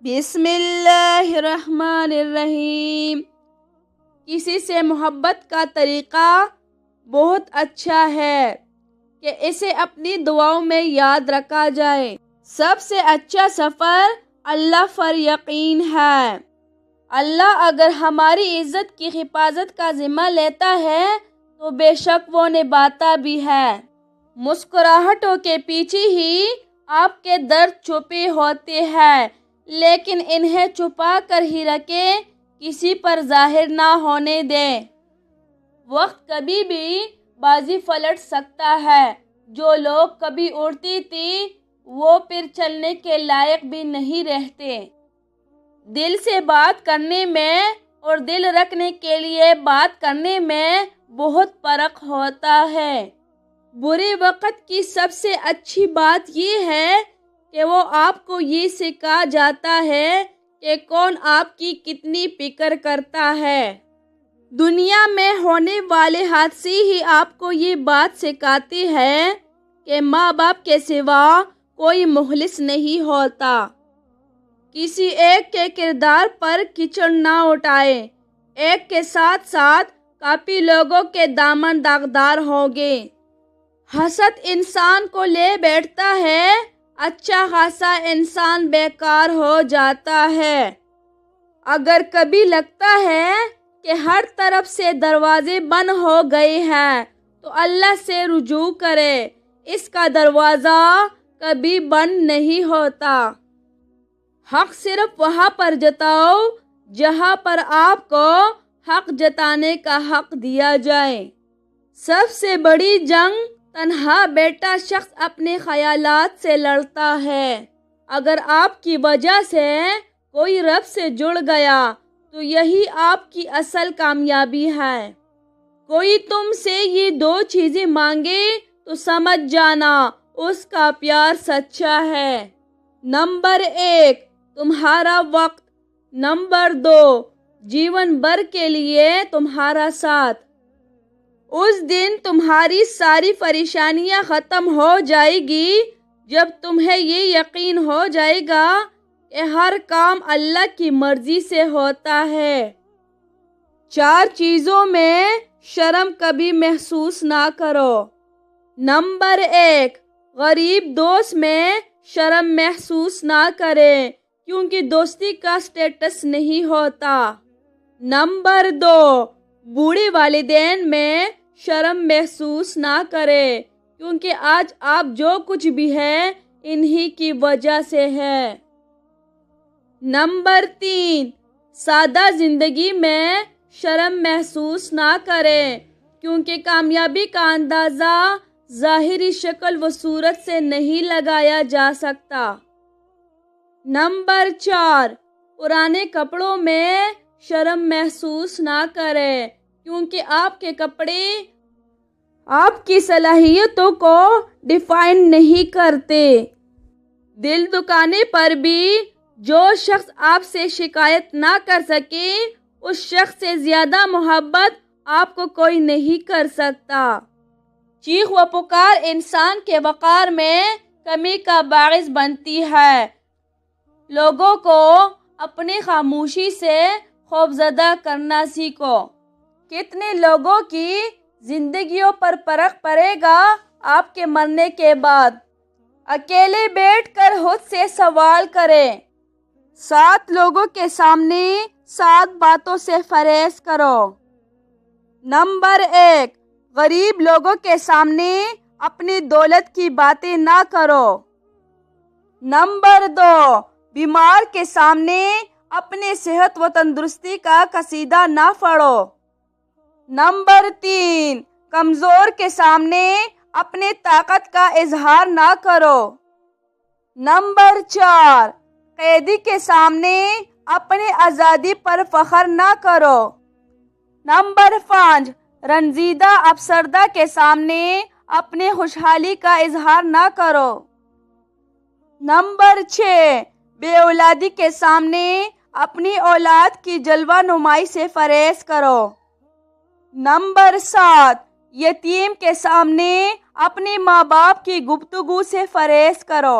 بسم اللہ الرحمن الرحیم۔ کسی سے محبت کا طریقہ بہت اچھا ہے کہ اسے اپنی دعاؤں میں یاد رکھا جائے۔ سب سے اچھا سفر اللہ پر یقین ہے۔ اللہ اگر ہماری عزت کی حفاظت کا ذمہ لیتا ہے تو بے شک وہ نبھاتا بھی ہے۔ مسکراہٹوں کے پیچھے ہی آپ کے درد چھپے ہوتے ہیں، لیکن انہیں چھپا کر ہی رکھیں، کسی پر ظاہر نہ ہونے دیں۔ وقت کبھی بھی بازی پلٹ سکتا ہے۔ جو لوگ کبھی اڑتی تھی وہ پھر چلنے کے لائق بھی نہیں رہتے۔ دل سے بات کرنے میں اور دل رکھنے کے لیے بات کرنے میں بہت فرق ہوتا ہے۔ برے وقت کی سب سے اچھی بات یہ ہے کہ وہ آپ کو یہ سکھا جاتا ہے کہ کون آپ کی کتنی فکر کرتا ہے۔ دنیا میں ہونے والے حادثے ہی آپ کو یہ بات سکھاتے ہیں کہ ماں باپ کے سوا کوئی مخلص نہیں ہوتا۔ کسی ایک کے کردار پر کیچڑ نہ اٹھائیں، ایک کے ساتھ ساتھ کافی لوگوں کے دامن داغدار ہوں گے۔ حسد انسان کو لے بیٹھتا ہے، اچھا خاصا انسان بیکار ہو جاتا ہے۔ اگر کبھی لگتا ہے کہ ہر طرف سے دروازے بند ہو گئے ہیں تو اللہ سے رجوع کرے، اس کا دروازہ کبھی بند نہیں ہوتا۔ حق صرف وہاں پر جتاؤ جہاں پر آپ کو حق جتانے کا حق دیا جائے۔ سب سے بڑی جنگ تنہا بیٹھا شخص اپنے خیالات سے لڑتا ہے۔ اگر آپ کی وجہ سے کوئی رب سے جڑ گیا تو یہی آپ کی اصل کامیابی ہے۔ کوئی تم سے یہ دو چیزیں مانگے تو سمجھ جانا اس کا پیار سچا ہے۔ نمبر 1، تمہارا وقت۔ نمبر 2، جیون بھر کے لیے تمہارا ساتھ۔ اس دن تمہاری ساری پریشانیاں ختم ہو جائے گی جب تمہیں یہ یقین ہو جائے گا کہ ہر کام اللہ کی مرضی سے ہوتا ہے۔ 4 چیزوں میں شرم کبھی محسوس نہ کرو۔ نمبر 1، غریب دوست میں شرم محسوس نہ کریں کیونکہ دوستی کا سٹیٹس نہیں ہوتا۔ نمبر 2، بوڑھے والدین میں شرم محسوس نہ کریں کیونکہ آج آپ جو کچھ بھی ہیں انہی کی وجہ سے ہے۔ نمبر 3، سادہ زندگی میں شرم محسوس نہ کریں کیونکہ کامیابی کا اندازہ ظاہری شکل و صورت سے نہیں لگایا جا سکتا۔ نمبر 4، پرانے کپڑوں میں شرم محسوس نہ کریں کیونکہ آپ کے کپڑے آپ کی صلاحیتوں کو ڈیفائن نہیں کرتے۔ دل دکانے پر بھی جو شخص آپ سے شکایت نہ کر سکے اس شخص سے زیادہ محبت آپ کو کوئی نہیں کر سکتا۔ چیخ و پکار انسان کے وقار میں کمی کا باعث بنتی ہے۔ لوگوں کو اپنی خاموشی سے خوفزدہ کرنا سیکھو۔ کتنے لوگوں کی زندگیوں پر فرق پڑے گا آپ کے مرنے کے بعد؟ اکیلے بیٹھ کر خود سے سوال کریں۔ 7 لوگوں کے سامنے 7 باتوں سے پرہیز کرو۔ نمبر 1، غریب لوگوں کے سامنے اپنی دولت کی باتیں نہ کرو۔ نمبر 2، بیمار کے سامنے اپنے صحت و تندرستی کا قصیدہ نہ پڑھو۔ نمبر 3، کمزور کے سامنے اپنے طاقت کا اظہار نہ کرو۔ نمبر 4، قیدی کے سامنے اپنے آزادی پر فخر نہ کرو۔ نمبر 5، رنجیدہ افسردہ کے سامنے اپنے خوشحالی کا اظہار نہ کرو۔ نمبر 6، بے اولادی کے سامنے اپنی اولاد کی جلوہ نمائی سے پرہیز کرو۔ نمبر 7، یتیم کے سامنے اپنے ماں باپ کی گفتگو سے پرہیز کرو۔